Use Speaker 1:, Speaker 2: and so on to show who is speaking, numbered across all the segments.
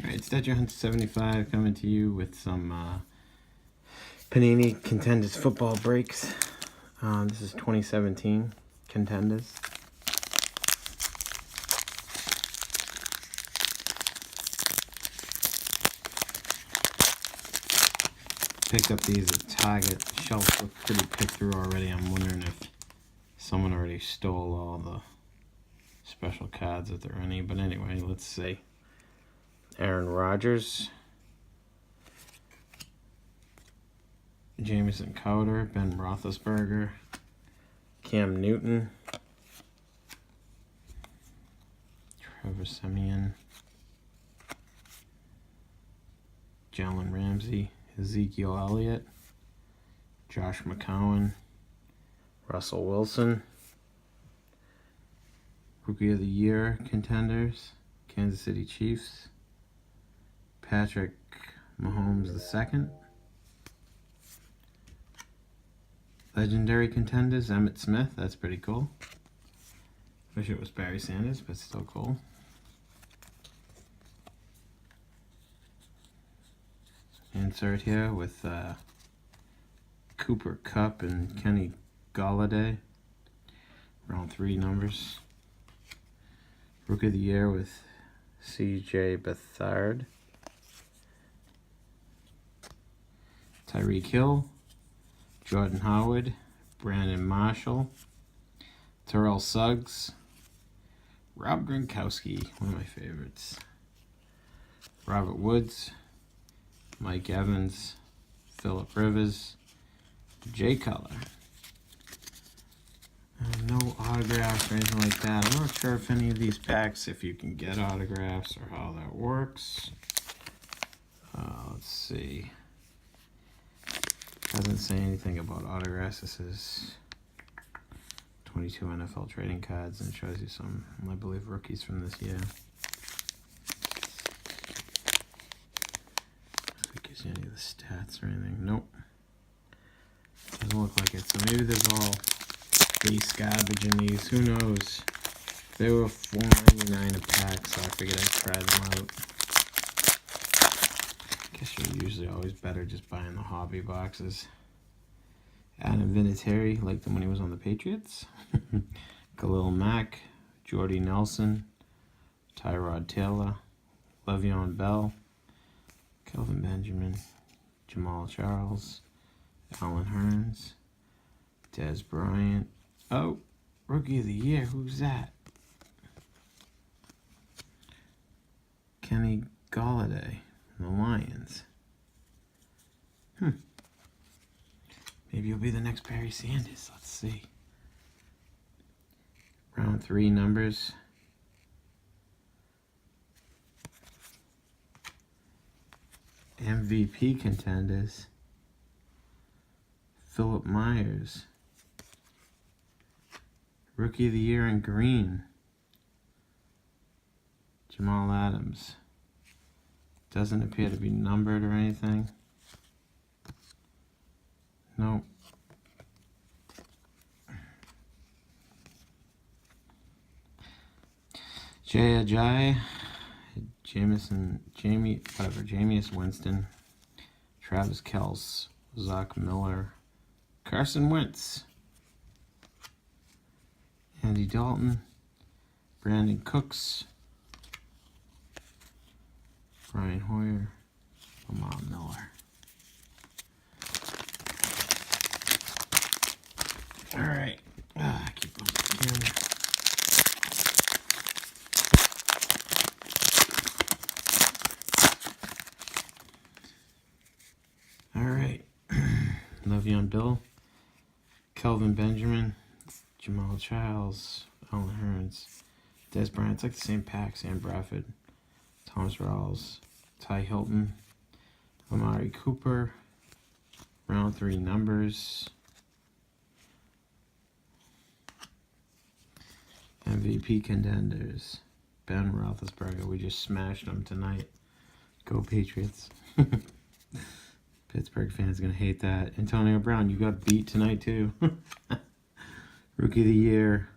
Speaker 1: Alright, it's Statue Hunt 75 coming to you with some Panini Contenders football breaks. This is 2017 Contenders. Picked up these at Target. The shelves look pretty picked through already. I'm wondering if someone already stole all the special cards, if there are any. But anyway, let's see. Aaron Rodgers, Jamison Crowder, Ben Roethlisberger, Cam Newton, Trevor Siemian, Jalen Ramsey, Ezekiel Elliott, Josh McCown, Russell Wilson. Rookie of the Year contenders, Kansas City Chiefs, Patrick Mahomes II. Legendary contenders, Emmitt Smith. That's pretty cool. Wish it was Barry Sanders, but still cool. Insert here with Cooper Kupp and Kenny Golladay. Round 3 numbers. Rookie of the Year with C.J. Beathard. Tyreek Hill, Jordan Howard, Brandon Marshall, Terrell Suggs, Rob Gronkowski, one of my favorites, Robert Woods, Mike Evans, Phillip Rivers, Jay Cutler. No autographs or anything like that. I'm not sure if any of these packs, if you can get autographs or how that works. Let's see. Doesn't say anything about autographs. This is 22 NFL trading cards, and it shows you some, I believe, rookies from this year. If it gives you any of the stats or anything. Nope. Doesn't look like it. So maybe there's all base garbage in these. Who knows? They were $4.99 a pack, so I figured I'd try them out. Guess you're usually always better just buying the hobby boxes. Adam Vinatieri, liked him when he was on the Patriots. Khalil Mack, Jordy Nelson, Tyrod Taylor, Le'Veon Bell, Kelvin Benjamin, Jamal Charles, Alan Hearns, Dez Bryant. Oh, Rookie of the Year, who's that? Kenny Golladay, the Lions. Maybe he'll be the next Barry Sanders. Let's see. Round 3 numbers. MVP contenders. Philip Myers. Rookie of the Year in green. Jamal Adams. Doesn't appear to be numbered or anything. Nope. Jay Ajayi, Jameis Winston, Travis Kelce, Zach Miller, Carson Wentz, Andy Dalton, Brandon Cooks, Brian Hoyer, Lamar Miller. All right, keep on the camera. All right, Le'Veon Bell, Kelvin Benjamin, Jamal Charles, Alan Hearns, Dez Bryant. It's like the same pack. Sam Bradford, Thomas Rawls, Ty Hilton, Amari Cooper. Round 3 numbers. MVP contenders. Ben Roethlisberger. We just smashed him tonight. Go Patriots. Pittsburgh fans are going to hate that. Antonio Brown, you got beat tonight too. Rookie of the Year.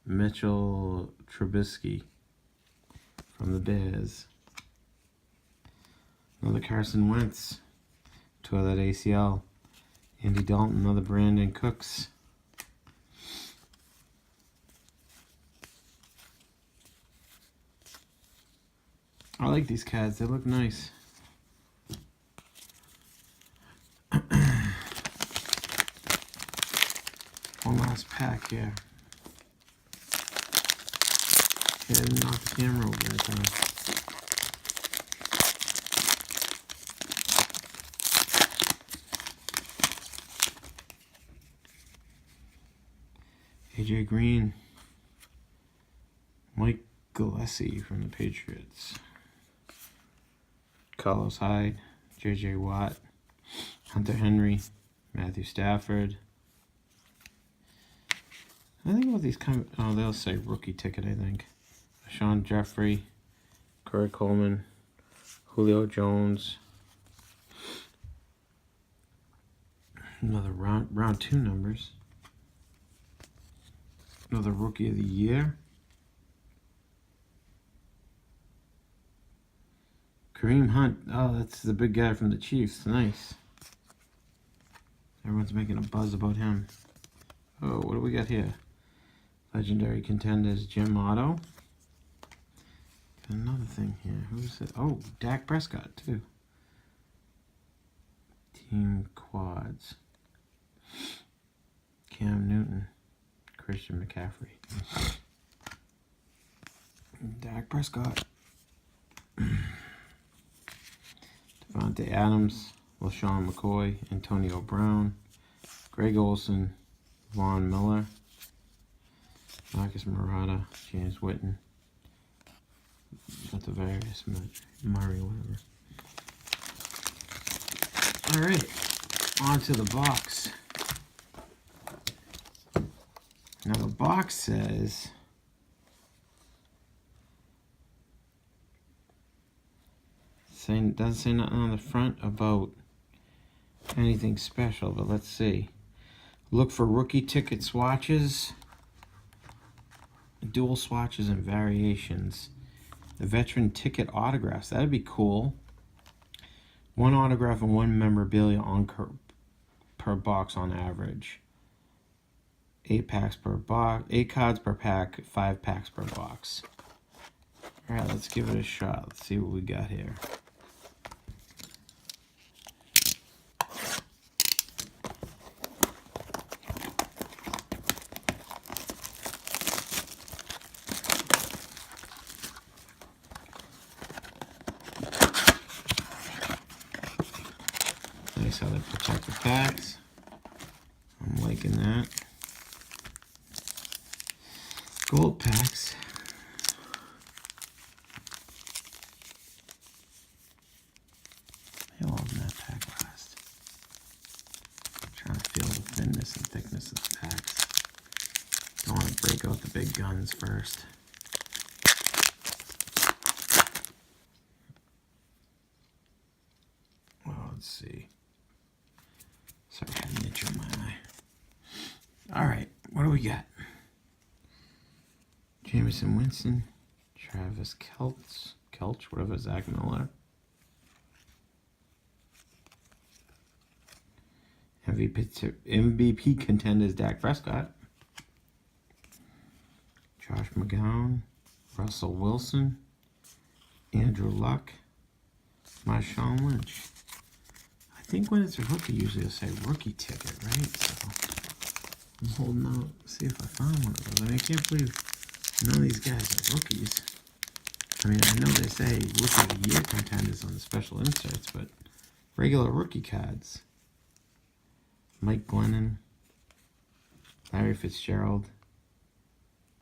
Speaker 1: Mitchell Trubisky. from the Bears. Another Carson Wentz. Tore that ACL. Andy Dalton, another Brandon Cooks. I like these cards, they look nice. One last pack here. I didn't knock the camera over that time. AJ Green. Mike Gillespie from the Patriots. Carlos Hyde. JJ Watt. Hunter Henry. Matthew Stafford. I think what these come. Oh, they'll say rookie ticket, I think. Sean Jeffrey. Corey Coleman. Julio Jones. Another round 2 numbers. Another rookie of the year. Kareem Hunt. Oh, that's the big guy from the Chiefs. Nice. Everyone's making a buzz about him. Oh, what do we got here? Legendary Contenders, Jim Otto. Got another thing here. Who's it? Oh, Dak Prescott, too. Team Quads. Cam Newton. Christian McCaffrey. Dak Prescott. Devontae Adams. LaShawn McCoy. Antonio Brown. Greg Olsen. Von Miller. Marcus Mariota, James Witten, got the various Murray, whatever. All right, on to the box. Now the box says doesn't say nothing on the front about anything special, but let's see. Look for rookie ticket swatches. Dual swatches and variations. The veteran ticket autographs. That'd be cool. 1 autograph and 1 memorabilia on per box on average. 8 packs per box. 8 cards per pack. 5 packs per box. All right, let's give it a shot. Let's see what we got here. Nice how they protect the packs. I'm liking that. Gold packs. How long did that pack last? I'm trying to feel the thinness and thickness of the packs. Don't want to break out the big guns first. Well, let's see. Sorry, I had an itch on my eye. All right, what do we got? Jameson Winston, Travis Kelch, whatever, Zach Miller. MVP contenders, Dak Prescott. Josh McGowan, Russell Wilson, Andrew Luck, Marshawn Lynch. I think when it's a rookie, usually it'll say rookie ticket, right? So I'm holding out, see if I find one of those. I mean, I can't believe none of these guys are rookies. I mean, I know they say rookie of the year contenders on the special inserts, but regular rookie cards. Mike Glennon, Larry Fitzgerald,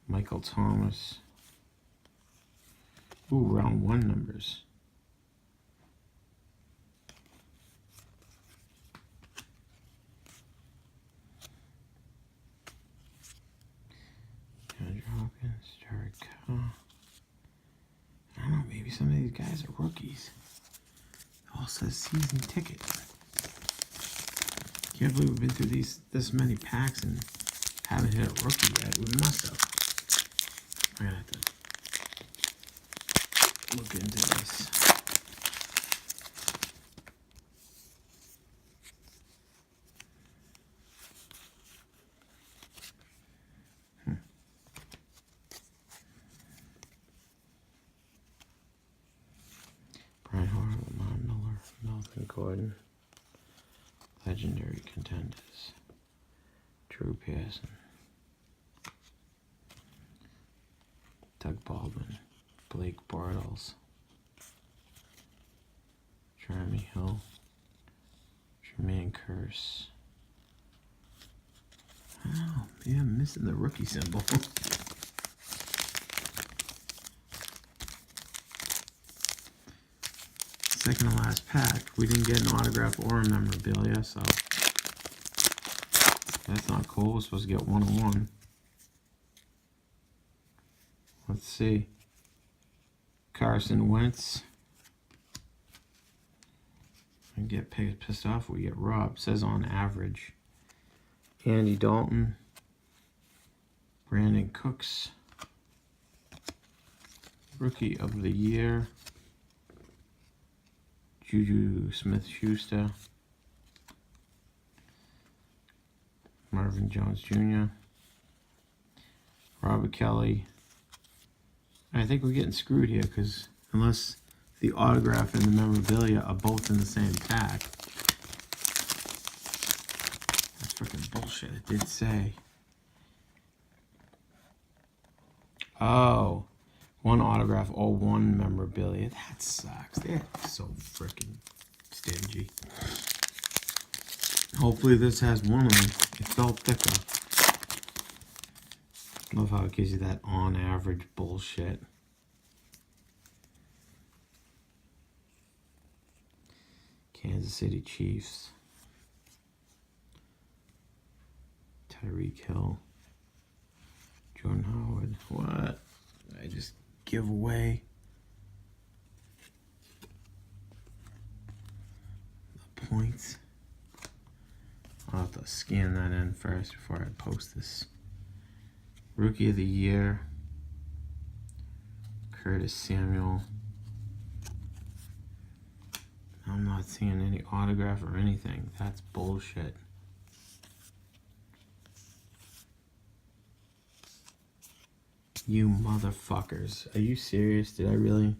Speaker 1: Michael Thomas. Ooh, round 1 numbers. Andrew Hopkins, Jared Coe. I don't know, maybe some of these guys are rookies. It all says season ticket. Can't believe we've been through this many packs and haven't hit a rookie yet. We must have. I gotta have to look into this. Brian Harlow, Lamar Miller, Melvin Gordon, Legendary Contenders, Drew Pearson, Doug Baldwin, Blake Bortles, Jeremy Hill, Jermaine Kearse. Oh, yeah, I'm missing the rookie symbol. Second to last pack. We didn't get an autograph or a memorabilia, so that's not cool. We're supposed to get 1-of-1. Let's see. Carson Wentz. I get pissed off. We get robbed. Says on average. Andy Dalton. Brandon Cooks. Rookie of the Year. Juju Smith-Schuster. Marvin Jones Jr. Robert Kelly. I think we're getting screwed here because unless the autograph and the memorabilia are both in the same pack. That's freaking bullshit. It did say. Oh. One autograph or one memorabilia. That sucks. They're so freaking stingy. Hopefully this has one of them. It felt thicker. Love how it gives you that on average bullshit. Kansas City Chiefs. Tyreek Hill. Jordan Howard. What? I just give away the points. I'll have to scan that in first before I post this. Rookie of the Year, Curtis Samuel. I'm not seeing any autograph or anything. That's bullshit. You motherfuckers. Are you serious? Did I really?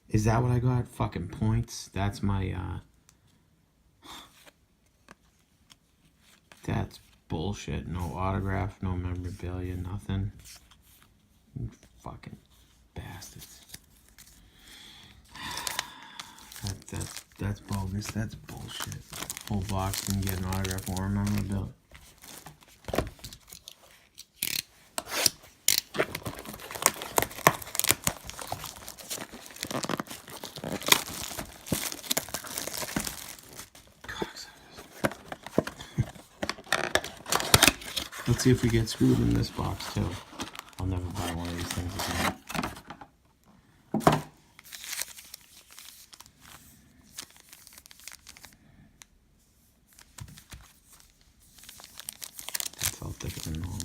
Speaker 1: Is that what I got? Fucking points? That's my, That's bullshit. No autograph, no memorabilia, nothing. You fucking bastards. That's bogus. That's bullshit. Whole box didn't get an autograph or a memorabilia. Let's see if we get screwed in this box too. I'll never buy one of these things again. That felt thicker than normal.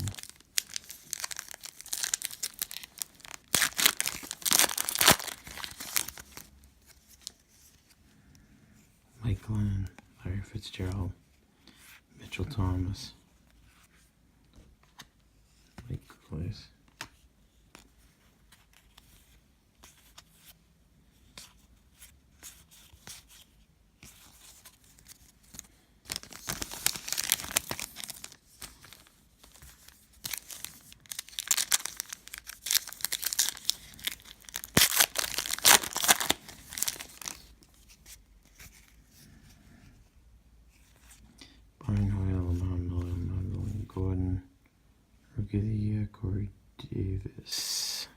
Speaker 1: Mike Glenn, Larry Fitzgerald, Mitchell Thomas. Please. Brian Hoyle, Lamar Miller, Melvin Gordon. Rookie of the Year, Corey Davis,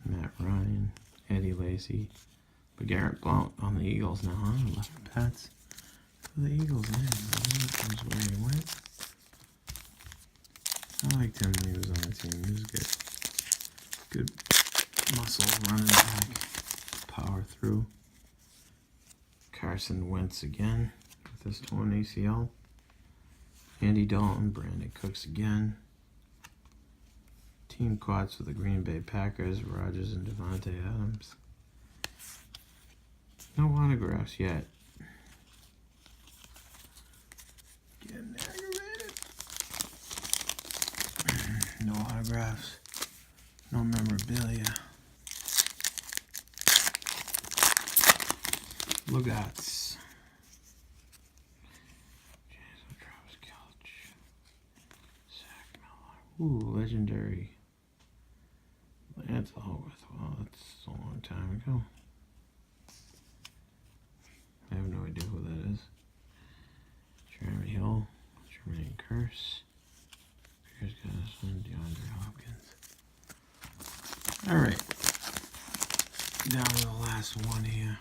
Speaker 1: Matt Ryan, Eddie Lacy, but Garrett Blount on the Eagles now, huh? 11 pats for the Eagles, man. That's where he went. I liked him when he was on the team. He was good. Good muscle running back, power through. Carson Wentz again with his torn ACL. Andy Dalton, Brandon Cooks again. Team quads for the Green Bay Packers, Rodgers and Devontae Adams. No autographs yet. Getting aggravated. No autographs. No memorabilia. Lugats. Jason Travis Kelch. Zach Miller. Ooh, legendary. Lance Alworth. Well, that's a long time ago. I have no idea who that is. Jeremy Hill. Jermaine Curse. Pierce Gaddison. DeAndre Hopkins. Alright. Down to the last one here.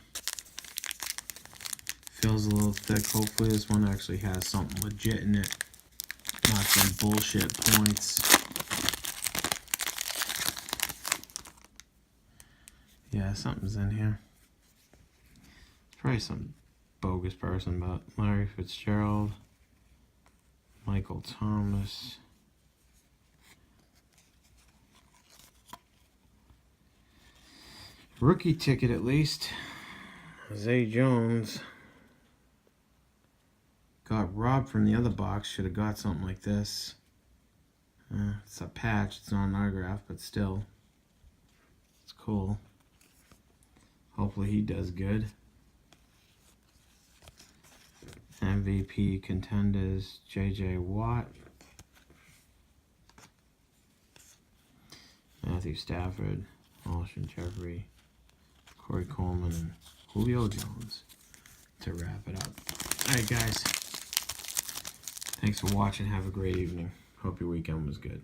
Speaker 1: Feels a little thick. Hopefully this one actually has something legit in it. Not some bullshit points. Yeah, something's in here. Probably some bogus person, but Larry Fitzgerald, Michael Thomas, rookie ticket at least, Zay Jones. Got robbed from the other box. Should have got something like this. It's a patch. It's not an autograph, but still, it's cool. Hopefully he does good. MVP Contenders, J.J. Watt, Matthew Stafford, Alshon Jeffrey, Corey Coleman, and Julio Jones to wrap it up. Alright guys, thanks for watching. Have a great evening. Hope your weekend was good.